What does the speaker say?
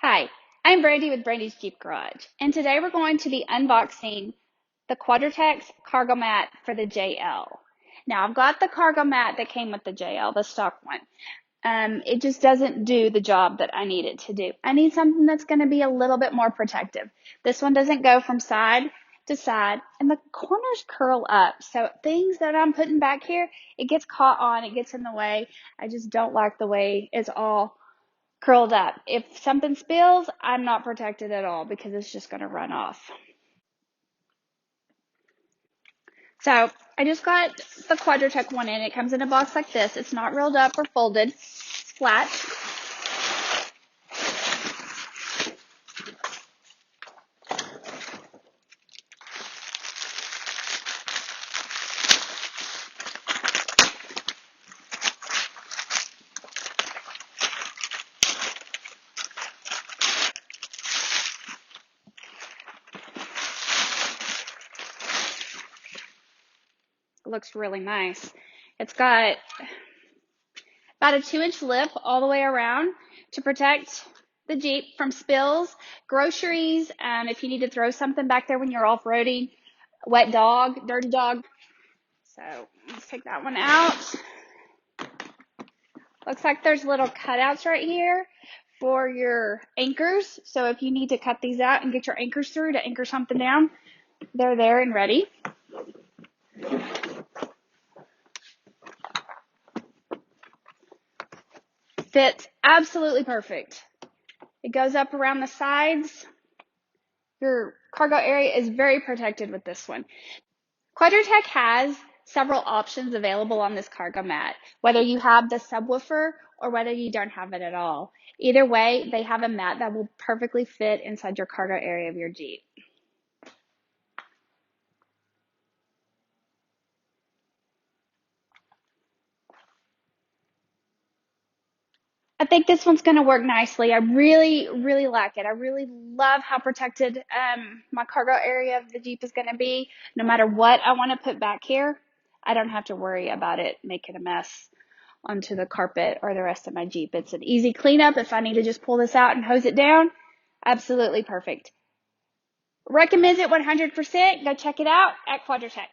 Hi, I'm Brandy with Brandy's Jeep Garage, and today we're going to be unboxing the Quadratec cargo mat for the JL. Now, I've got the cargo mat that came with the JL, the stock one. It just doesn't do the job that I need it to do. I need something that's going to be a little bit more protective. This one doesn't go from side to side, and the corners curl up. So things that I'm putting back here, it gets caught on, it gets in the way. I just don't like the way it's all curled up. If something spills, I'm not protected at all because it's just going to run off. So I just got the Quadratec one in. It comes in a box like this. It's not rolled up or folded. It's flat. It looks really nice. It's got about a 2-inch lip all the way around to protect the Jeep from spills, groceries, and if you need to throw something back there when you're off-roading, wet dog, dirty dog. So let's take that one out. Looks like there's little cutouts right here for your anchors. So if you need to cut these out and get your anchors through to anchor something down, they're there and ready. Fits absolutely perfect. It goes up around the sides. Your cargo area is very protected with this one. Quadratec has several options available on this cargo mat, whether you have the subwoofer or whether you don't have it at all. Either way, they have a mat that will perfectly fit inside your cargo area of your Jeep. I think this one's going to work nicely. I really, really like it. I really love how protected my cargo area of the Jeep is going to be. No matter what I want to put back here, I don't have to worry about it making a mess onto the carpet or the rest of my Jeep. It's an easy cleanup. If I need to just pull this out and hose it down, absolutely perfect. Recommend it 100%. Go check it out at Quadratec.